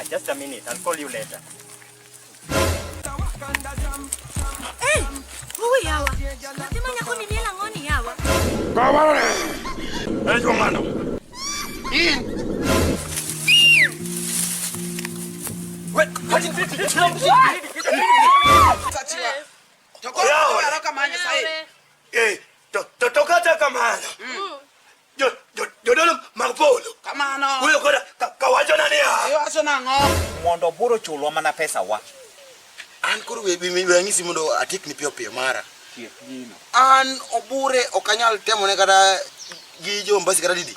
just a minute. I'll call you later. Hey, huwi yawa. Nasema nyako ni miela ngoni yawa. Kawane. Ejo mano. Wait, kaji fiti. Kachiwa. Toko haraka manya sai. Toka kamano. Yo dolo magpolo. Kamano. Uyo koda kawacho nani ya? Yo aso nango. Mondo buro chulwa mana pesa wa. An kuru we ngisi mondo atik ni pio mara. Tiepino. An obure okanyal temo ne kada gijo mbasi kada didi.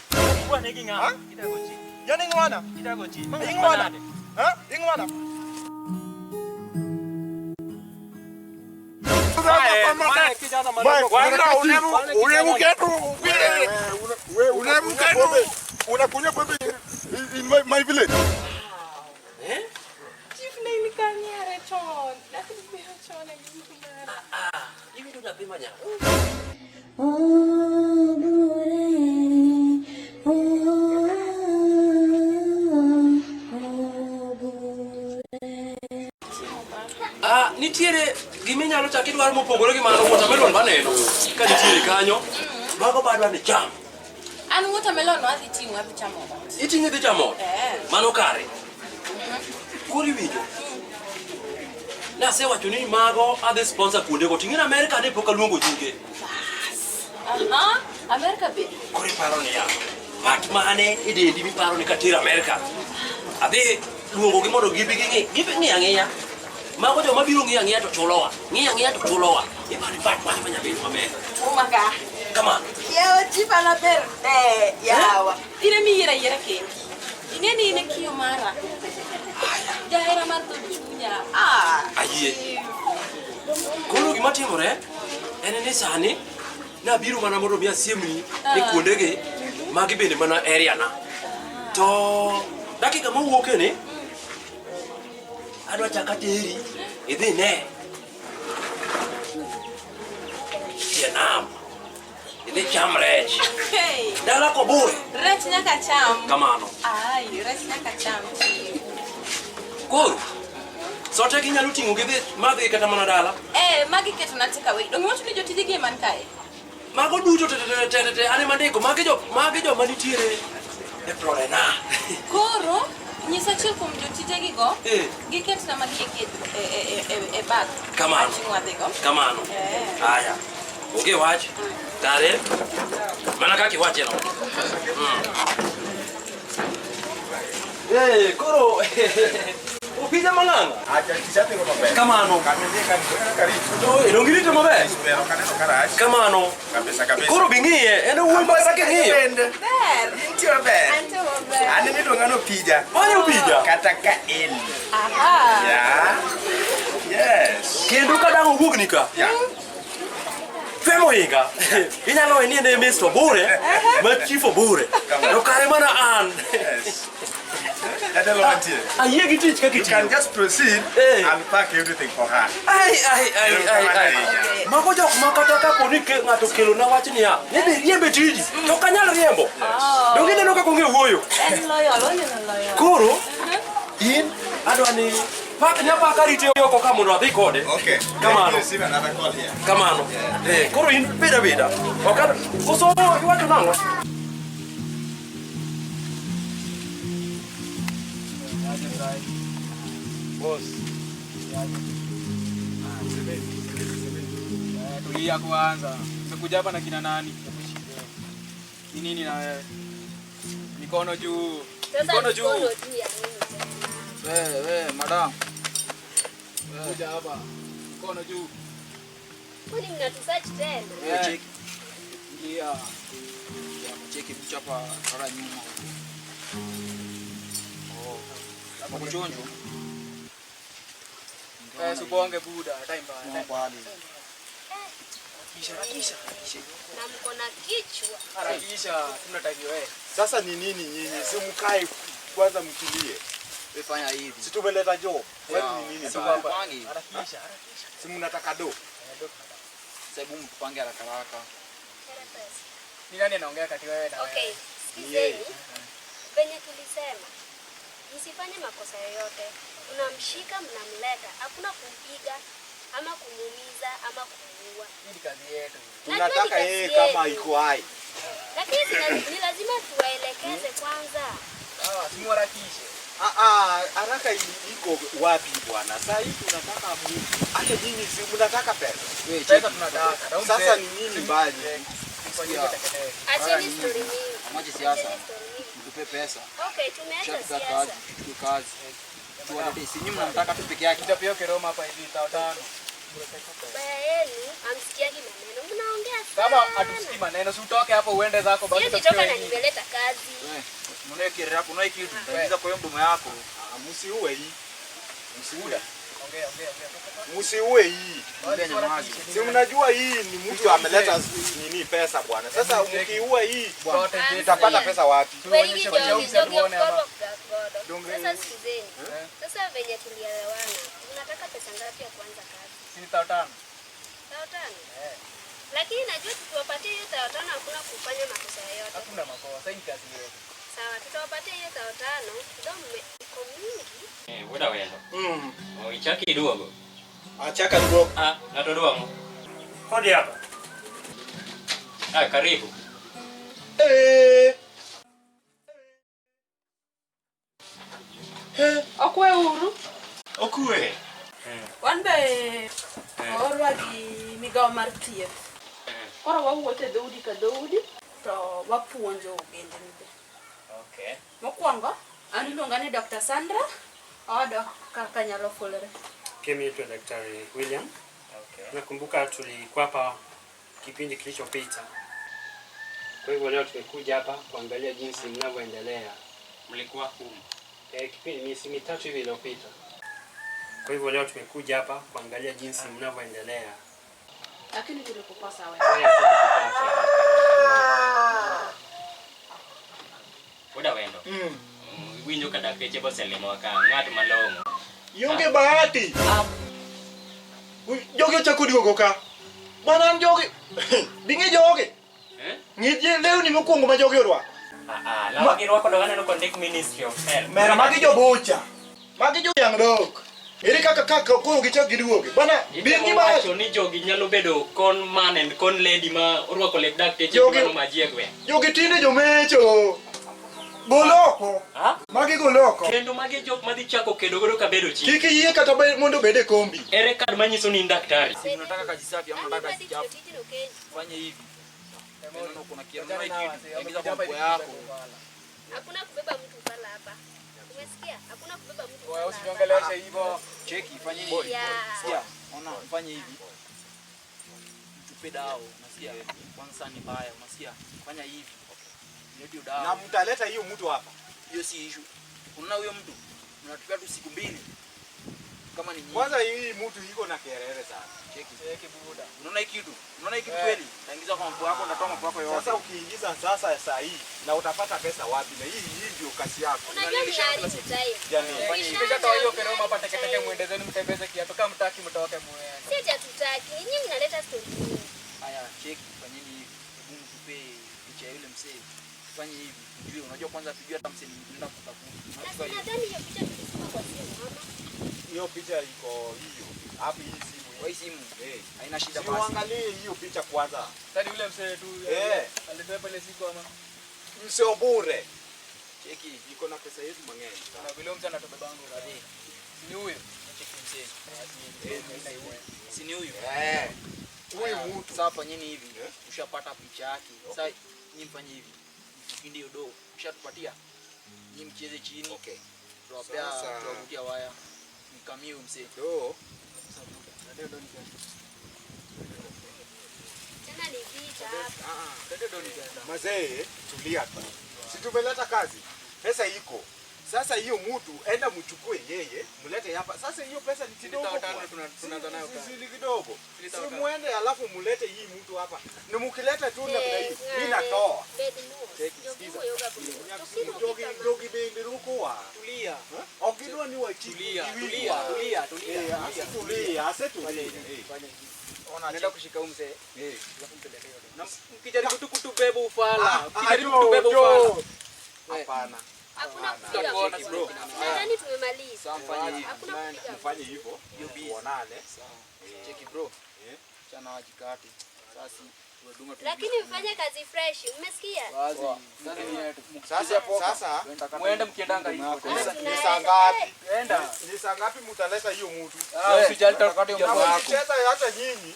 Kwa negi nga. Kitagochi. Yani ngwana? Kitagochi. Ingwana. Ha? Ingwana. Unakunywa pombe in my village. Chief nini kanyare chon. Lakini bila chon ni mkumara. Hivi ndo napima nyama. Nitiere giminyalo chaki dwaro mopogore gi mano watermelon baneno ka nitiere kanyo mago badwa ni cham An watermelon wadhi ting'o wadhi chamo. iting'e dhi chamo mano kare kuri winjo nasewacho ni mago adhi sponsor kuonde go ting'e America ne pok aluongo nyinge America be. kuri paro ni ya mat mane idendi mi paro ni katira America adhi luongo gi mondo gibi ng'e mago joma biro ng'iya to chulowa to chulowa ibani bat mane manyabedo maber Umaka. kama Yawa chief ana ber. Yawa. Ine mi yera kendi. Ingeni ine kiyo mara. Jaera mar to chunya. ayie koro gima timore en ni sani na biro mana mondo mi asiemni ni kuondege magi bende mana area na to dakika mawuoke ni adwa chaka teri idhi ne Vietnam idhi cham rech Hey. dala ko bure Rech nyaka cham. kamano Rech nyaka cham. koro sote gi nyalo ting'o gi dhi madhi kata mana dala Magi keto na take away. Dongo wacho ni jotije gi man kae. mago duto te ane mandiko magi jo manitiere e Florida Koro nyisa chiel kuom jotije gi go. Giket na magi e bag. Kamano. Kamano. Haya. Onge wach. Tare. Mana kaki wache no. Koro upija malanga. Acha kisate kwa mabe. Kamano. Kamendeka karibu. Dongirite mabe. Espero kaneno karachi. Kamano. Kabisa. Koro bingie, ene wuondo kake ng'iyo. Ber. Intio ber. Ante ber. Ane miluonga no pija. Mane upija? Kata ka el. Aha. Ya. Yes. Kendo kadang owuok nika. Ya. Femo hinga. Inyalo we ni ne Mr. Bure, ma chief Bure. To kare mana an. Yes. That's all I Ayie gi tich kaka You can itiyo. just proceed Eh. and pack everything for her. Ai. Mago jok makata kapo ni ng'ato kelo na wach niya, ne be riembe tiji, to kanyal riembo. Donge neno kaka ong'e wuoyo. En loyal, oneno loyal. Koro, in adwa ni nyapaka rite oko ka mondo adhi kode. Okay. Kamano. Let me receive another call here. Kamano. Koro in beda. Okada, koso iwacho nang'o? Boss. Tulia kwanza. Umekuja hapa na kina nani? Ni nini na wewe? Mikono juu. Mikono juu. Wewe, madam. Kuja hapa. Mikono juu. Kwani mnatusearch tena? Check. Ingia. Cheki picha hapa para nyuma. Hapo kuchonjo. Subonge buda, time bana. Harakisha. Na mko na kichwa. Harakisha, tunataka wewe. Sasa ni nini nyinyi? Si mkae kwanza mtulie. Fanya hivi. Si tumeleta job. Wewe ni nini baba? Harakisha. Si mnataka do. Hebu mtupange haraka. Ni nani anaongea kati wewe na wewe? Okay, sikizeni. Venye tulisema. msifanye makosa yoyote. Unamshika, mnamleta. Hakuna kumpiga ama kumuumiza ama kumuua. Hii kazi yetu. Tunataka yeye kama iko hai. Lakini ni lazima tuwaelekeze kwanza. Simuharakishe. Haraka iko wapi bwana? Sasa hivi tunataka hata nyinyi si mnataka pesa. Pesa tunataka. Sasa ni nini mbali? Acheni story mingi. Maji siasa. Mtupe pesa. Okay, tumeacha Tuchukue siasa. kazi, tuchukue kazi. Tuwalete si nyinyi mnamtaka tu peke yake. Kitapio kiroma hapa hivi 5,000. Baya yenu, amsikiagi maneno. Mnaongea sana. Kama hatusikii maneno, si utoke hapo uende zako basi Siwezi toka na nimeleta kazi. Unaye kile hapo, unaye kitu. Utaingiza kwa mdomo yako. Msiue hii. Msiue. Ongea. Msiue hii. Ongea nyamazi. Si mnajua hii ni mtu ameleta nini pesa bwana. Sasa ukiua hii utapata pesa wapi? Tuonyeshe bajau tuone hapa. Sasa sikizeni. Sasa venye tulielewana. Unataka pesa ngapi ya kuanza kazi? Si 5,000. 5,000. Lakini najua tukiwapatia hiyo 5,000 hakuna kufanya makosa yoyote. Hakuna makosa, hii kazi yetu. Sawa, tutawapatia hiyo 5,000. Ndio iko mingi. Buda wendo. Ichaki kidogo. Achaka kidogo. Natodoa mo. Hodi hapa. Karibu. Okwe uru. Okwe. Wande orwa gi migao mar thieth. Koro wawuotho e dhoudi ka dhoudi to wapuonjo bende nibe. Okay. Mokwongo, an iluonga ni Dr. Sandra. Odo kaka nyalo fulore. Mimi naitwa Daktari William. Okay. Nakumbuka tulikuwa hapa kipindi kilichopita. Kwa hivyo leo tumekuja hapa kuangalia jinsi mnavyoendelea. Mlikuwa humu. Kipindi miezi mitatu hivi iliyopita. Kwa hivyo leo tumekuja hapa kuangalia jinsi mnavyoendelea. Lakini tulikukosa wewe. Buda wendo. Winjo ka dakteche boselimo ka ng'at malong'o. Yonge bahati. Joge chako duogo ka. Bana joge. Binge joge. Ng'ije leo ni mokwongo ma joge orwako. Lawa girwako do aneno kondik Ministry of Health. Mera magi jo bucha. Magi jo yang dok. Ere kaka koro gichak giduoge. Bana bingi ba wacho ni jogi nyalo bedo con man and con lady ma orwako lep dakteche mano majiegwe. joge tinde jomecho. Goloko. Magi goloko. Kendo magi jok madhi chako kedo godo ka bedo chi. Kiki yie kata mondo bede kombi. Ere kad manyiso ni daktari. Si unataka kazi safi ama unataka kazi chafu? Tijino Kenya. Fanya hivi. Unaona kuna kitu, ingiza kwa mfuko yako. Hakuna kubeba mtu pala hapa. Umesikia? Hakuna kubeba mtu Wewe pala. usiniongeleshe hivyo. Cheki, fanya hivi. Yeah. Sikia, ona fanya hivi. Tupe dawa, unasikia? Kwanza ni mbaya, unasikia? Fanya hivi. Ndio dawa. Na mtaleta hiyo mtu hapa. Hiyo si issue. Unaona huyo mtu? Unatupia tu siku 2. Kama ni nyingi. Kwanza hii mtu iko na kelele sana. Cheki buda. Unaona hiki kitu? Unaona hiki kitu kweli? Taingiza kwa mfuko wako, unatoa mfuko wako yote. Sasa ukiingiza sasa saa hii na utapata pesa wapi? Na hii ndio kazi yako. Unajua mnaharibu time. Jamii. Nimeshatoa hiyo keroma hapa teketeke muendezeni mtembeze kiatu kama mtaki mtoke muende. Si eti hatutaki. Nyinyi mnaleta story nyingi. Haya, cheki, fanyeni hivi. Hebu mtupe picha ya yule mzee. Fanye hivi. Ujue, unajua kwanza tujue hata mzee ndio kutafuta. Na nadhani hiyo picha tulisoma kwa simu ama. Hiyo picha iko hiyo. Hapo hii simu. Kwa hii simu, haina shida Si basi. uangalie hiyo picha kwanza. Sasa yule mzee tu alibeba ile siku ama Msio bure. Cheki, Iko na pesa yetu mangeni. na vile mzee anatobeba bango gani? Ni huyo. cheki mzee. Si ni huyu? Huyu mtu. Sasa fanyeni hivi. Ushapata picha yake. Sasa nyinyi mfanye hivi. Kipindi hiyo do, ushatupatia. Nyinyi mcheze chini. Okay. Tuwapea, Sasa tuwavutia waya. Mkamie mzee. do. Tena ni vita hapa. Mazee tulia tu. Si tumeleta kazi. Pesa iko. Sasa hiyo mtu enda mchukue yeye, mlete hapa. Sasa hiyo pesa ni kidogo. Tunaanza nayo kazi. Si kidogo. Si muende alafu mulete hii mtu hapa. Ni mkileta tu na hii. Mimi natoa. Jogi bendi rukuwa. Tulia. Ogidwa ni wa chiki. Tulia. Tulia. Asetulia. Ona Nenda kushika huyu mzee. na mkijaribu tu kutubeba ufala. Hapana. Hakuna kupiga Tutakuona picha. bro. Nadhani tumemaliza. Sasa mfanye hivi. Hakuna kupiga. Mfanye hivyo. Tuonane. Cheki bro. Chana wajikati. Sasa tunadunga tu. Lakini mfanye kazi fresh. Umesikia? Sasa Muende mkiendanga hivyo. ni saa ngapi? Enda. Ni saa ngapi mtaleta hiyo mtu? Usijali tutakata hiyo Kama mambo yako. mkicheza hata nyinyi.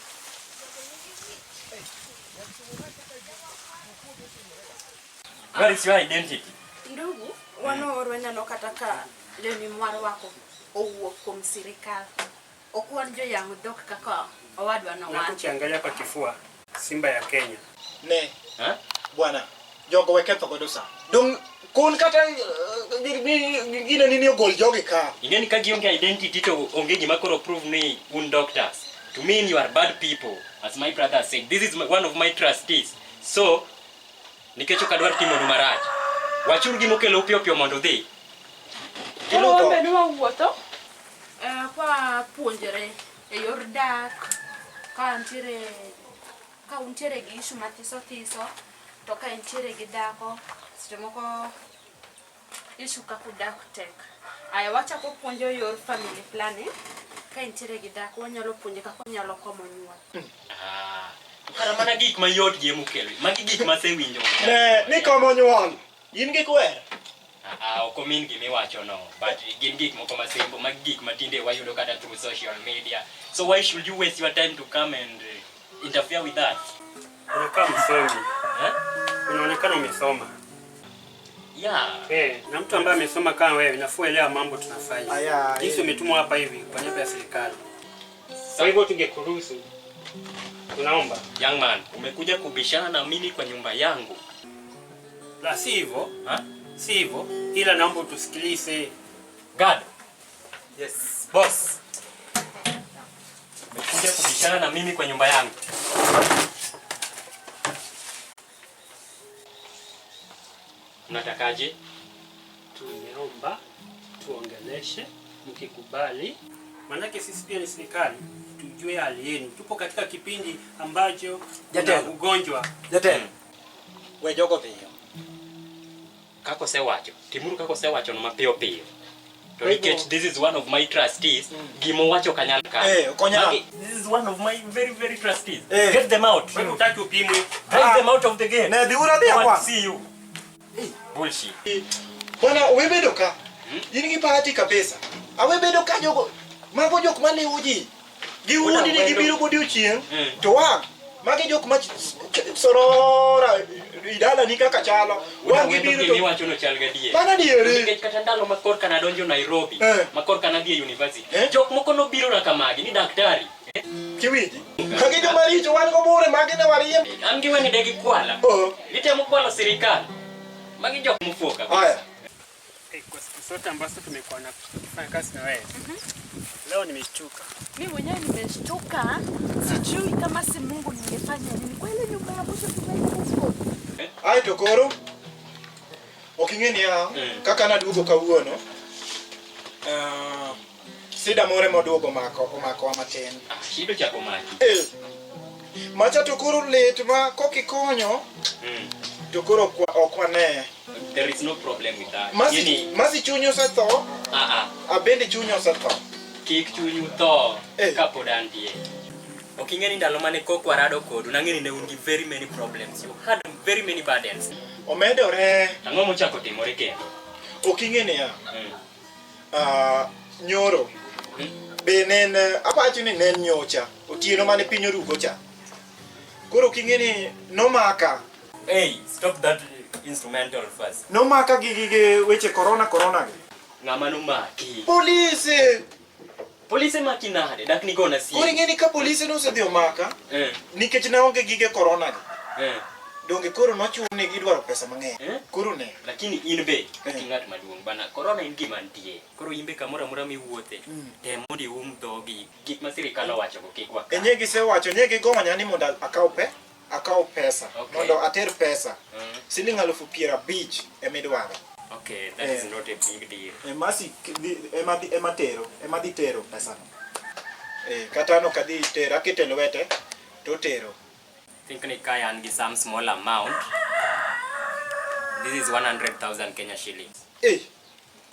What is your identity? Ndugu, wanoorwa nyalo kata ka leni mwar wako owuok kuom sirikal. Okuan jo yang dhok kaka owadwa Na nowacho. tukiangalia kwa kifua Simba ya Kenya. Ne, Ha? bwana. Jogo weketho godo sa. Dong kun kata gine nini ogol jogi ka. Ingeni ka gionge identity to onge gima koro prove ni un doctors. To me you are bad people. As my brother said, this is one of my trustees. So, nikecho kadwar timo nu marach. Wachur gimo kelo pio pio mondo dhi. Koro wambe ni wawuotho kwa puonjore e yor dak ka untiere gi ishu mathiso thiso to ka intiere gi dako seche moko ishu kaka udak tek. Aya wachako puonjo yor family planning ka intiere gi dako wanyalo puonje kaka wanyalo komo nyuol. Ah, kara mana gik mayot gemo kelo. Magi gik masewinjo. Ne, ni komo nyuol. In gi kwer. Ok omin gimiwacho no, but gin gik moko masembo, mag gik matinde wayudo kata through social media. So why should you waste your time to come and interfere with that? Unakaa msomi. Eh? Unaonekana umesoma. Yeah. Na mtu ambaye amesoma kama wewe nafua elewa mambo tunafanya. Aya. Jinsi umetumwa hapa hivi kwa niaba ya serikali. Kwa hivyo tungekuruhusu. Tunaomba. Young man, umekuja kubishana na mimi kwa nyumba yangu. La si hivyo. Ha? Si hivyo. Ila naomba tusikilize. God. Yes, boss. Umekuja kubishana na mimi kwa nyumba yangu. Unatakaje? Tumeomba tuongeleshe mkikubali. Manake sisi pia ni serikali. Tujue hali yenu. Tupo katika kipindi ambacho kuna ugonjwa. Jatelo. We jogo piyo. Kako sewacho. Timuru kako sewacho no mapiyo piyo. To nikech this is one of my trustees, gimo wacho kanyal ka. Konyal. This is one of my very very trustees. Eh. Get them out. Wewe utaki upimwe. Drive them out of the gate. Ne diura dia I want kwa. to see you. Bullshit. Bwana we bedo ka. In gi pati kabisa. Awe bedo ka jogo. Mago jok mane uji. Gi udi ni gibiro godiochieng. To wa magi jok ma sorora idala ni kaka chalo. Wa gibiro to miwacho no chal gadie. Bana diere. Nikech kata ndalo makor kana donjo Nairobi, makor kana dhi university. Eh? Jok moko no biro na kamagi ni daktari. Kiwiji. Kagi jo maricho wan go bure magi ne wariem. An gi wani degi kwala. Gitemo kwalo sirikal. Magi jok mfuoka. Haya. Kwa siku zote ambazo tumekuwa na kufanya kazi na wewe. Leo nimeshtuka. Mimi mwenyewe nimeshtuka. Sijui kama si Mungu ningefanya nini. Kwa ile nyumba ya mwisho tunaiko. Ai to koro. Okingeni ya kaka na duogo kawuono. Sida more moduogo omako matin. Shido chako maki. Macha to koro let ma kokikonyo. To koro okwane. There is no problem with that. Masi chunyo sa tho. Abende chunyo sa tho. Kik chunyu tho kapod antie. Okingeni ndalo mane koko arado kodu nangeni ne ungi very many problems. You had very many burdens. Omedore. Ang'o mochako timore kendo? Okingeni ya. Nyoro. Be nen apacho ni nen nyocha. Otieno mane piny orugo cha. Koro okingeni nomaka. Hey, stop that instrumental first. Nomaka gige weche corona gi. Ng'ama nomaki? Police. Police maki nade? Dak ni gona si. Koro ingeni ka police no osedhi omaka. Nikech ne onge gige corona gi. Donge koro nochune gidwaro pesa mang'eny. Koro ne. Lakini in be ng'at maduong' bana. Corona in gima nitie. Koro imbe kamoro amora miwuothe. Tem mondo ium dhogi. Gik ma sirikal owacho go kik wakal. Enye gisewacho, nye gigonya ni mondo akaw pesa. Mondo ater pesa. Siling 50,000 emidwaro. Okay, that is not a big deal. Ema dhi tero pesa no. Kata no kadhi tero, akete lwete to tero. Think ni kaya an gi some small amount. This is 100,000 Kenya shillings.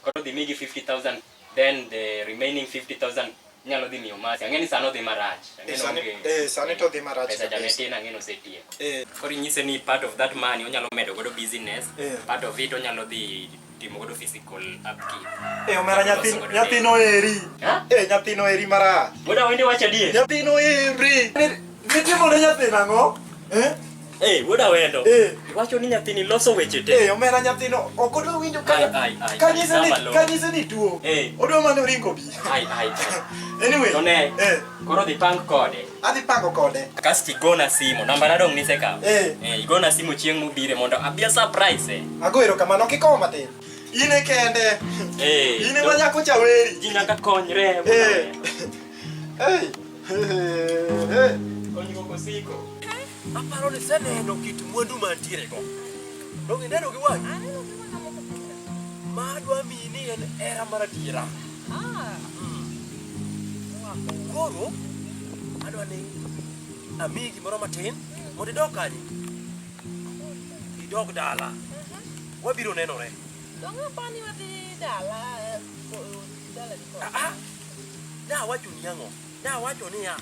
Koro dhi migi 50,000, then the remaining 50,000 nyalo dhi miyo Masi. Ang'eni sano dhi marach. Sani to dhi marach. Pesa jametin ang'eno osetieko. Koro inyise ni part of that money onyalo medo godo business, part of it onyalo dhi timo godo physical upkeep. Omera nyathino eri. Nyathino eri marach. Boda wende wacha die. Nyathino eri. Nitimo ne nyathina ang'o? Boda wendo. Iwacho ni nyathini loso weche te. Omera nyathino ok odwa winjo kanyise ni tuo. Odwa mana oringo bi. Anyway. Tone. Koro dhi pang kode. Adhi pango kode. Kasti igona simu. Namba nadong nise ka. Igona simu chieng' mobire mondo abia surprise. Agoero kamano kikomo matin. Ine kende. Ine manyako chaweri. Ji nyaka konyre. Konygo kosiko. Aparo ni seneno kit mwandu mantiere go. Dong ineno gi wang'? Madwa mini en era maradiera. Koro adwa ni amiyi gimoro matin mondo idog kanye. Idog dala. Wabiro nenore. Dong apani wadhi dala. Nawacho ni ang'o? Nawacho niya,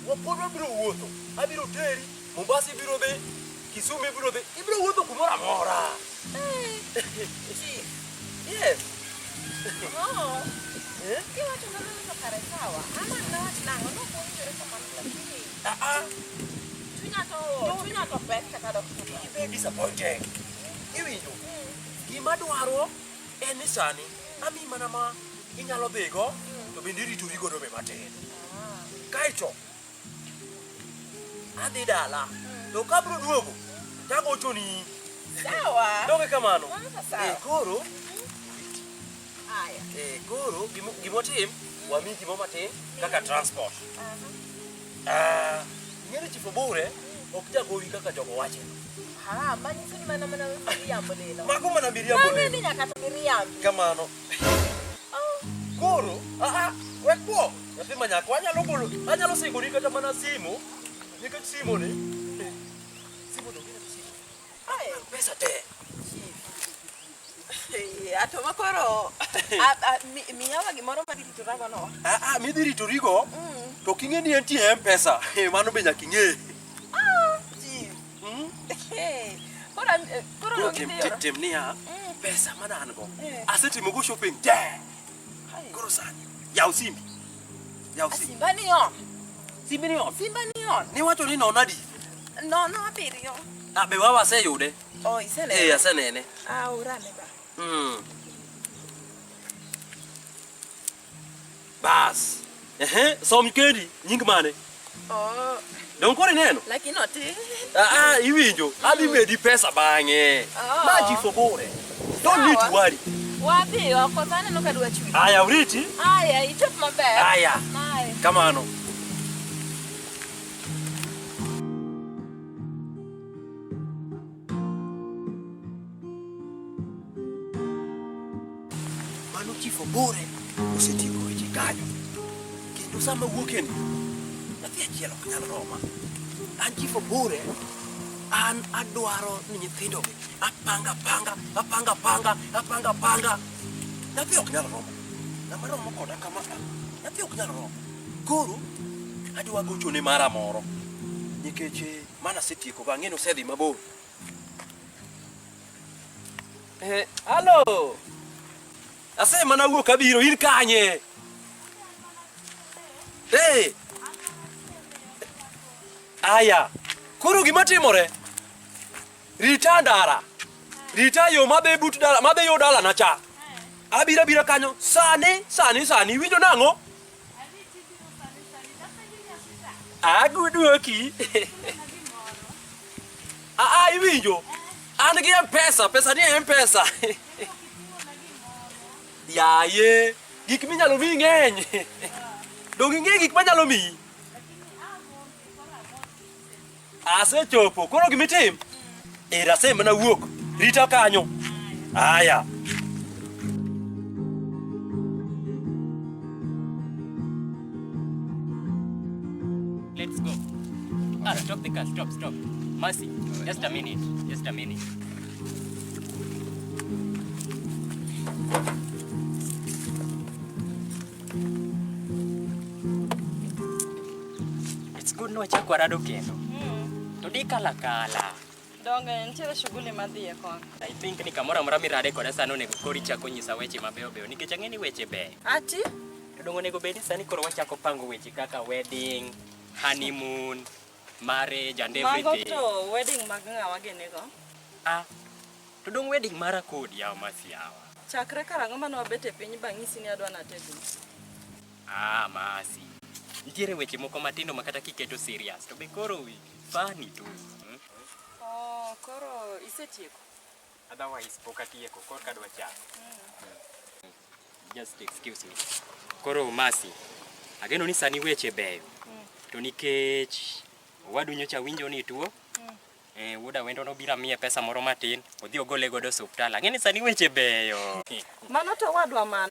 wapod wabiro wuotho. Abiro teri. Mombasa biro dhi, Kisumu biro dhi, ibiro wuotho kumoro amora. Yes. Kiwacho mana ni kare sawa. Ama nawach nango no kuonjore kamano lakini. Chunya to pesa kata dok. Ibe disappointed. Iwinjo. Gima dwaro en ni sani ami mana ma inyalo dhigo to bende ritori godo be matin. Kaito adhi dala. To kabro duogo. Tago ni. Sawa. Doge kamano. Koro. Koro gimotim wami gimo matin kaka transport. Ng'ere Chief Obure ok jagowi kaka jogo wache. Manyiso ni mana miriambo lilo. Mago mana miriambo lilo. Mane nyaka to miriambo. Kamano. Koro, wekwo. Nyathi manyako anyalo singori kata mana simu. Nikech simu ni. Simu dong ina simu. Pesa te. Atoma koro. Miyawa gimoro madhi rago no. Midhi ritorigo. To king'e ni entie M-Pesa. Mano be nyaka ing'e. Koro tem niya pesa mana an go. Asetimo go shopping te. Koro sani. Yaw simbi. Simba ni on. Simbi ni on. Simba ni on. Ni wacho ni nono adi? Nono abiriyo. Be wawa aseyude. Isenene. Asenene. Urane ba. Bas. Som kendi nying mane? Dong kore neno? Lakini oti. Iwinjo. Adhi medi pesa bang'e. Ma Chief Obure. Don't need to worry. Wapi wako sana no kadwa chui. Aya uriti? Aya ichop maber. Aya. Kamano. Mano Chief Obure osetieko weche kanyo. Kendo sama wuoken nyathi achiel ok nyal roma. An Chief Obure an adwaro ni nyithindo apanga panga. Nyathi ok nyal romo. Ng'ama romo koda kama nyathi ok nyal romo. Koro adwa gochone mara moro. Nikech mana setieko bang'e no sedhi mabor. Halo. Ase mana wuok abiro in kanye. Aya. Koro gima timore? Rita ndara. Rita yo madhe but dala, madhe yo dala na cha. Abira kanyo. Sani. Winjo nang'o? Aguduoki. Iwinjo. An gi M-Pesa, pesa ni M-Pesa. Yaye, gik minyalo mi ng'eny. Dong ing'e gik manyalo mi. Asechopo, koro gimitim. Ase mana wuok. Rita kanyo. Aya. Let's go. Stop the car, stop. Mercy, just a minute. It's good no chakwa rado kendo. To di kala kala. Donge nitiere shughuli madhiye kon. I think ni kamora mora mirade koda sano nego kori chako nyisa weche mabeyo beyo nikech ang'eni weche beyo. Ati? To dongo nego bedi sani koro wachako pango weche kaka wedding, honeymoon, marriage and everything. Mago to wedding mag ng'awa gini go? To dong wedding mara kodi yawa masiyawa. Chakre karang'o mane wabet e piny bang'isi ni adwa natedni? Masi. Nitiere weche moko matindo makata kiketo serious to be koro funny tu. Koro isetieko? Otherwise poka tieko kor kadwa chako. Just excuse me. Koro Masi, ageno ni sani weche beyo. To nikech wadu nyocha winjo ni tuo. Wuda wendo no bira miye pesa moro matin, odhi ogole godo osuptal. Ang'eni sani weche beyo. Mano to wadwa man.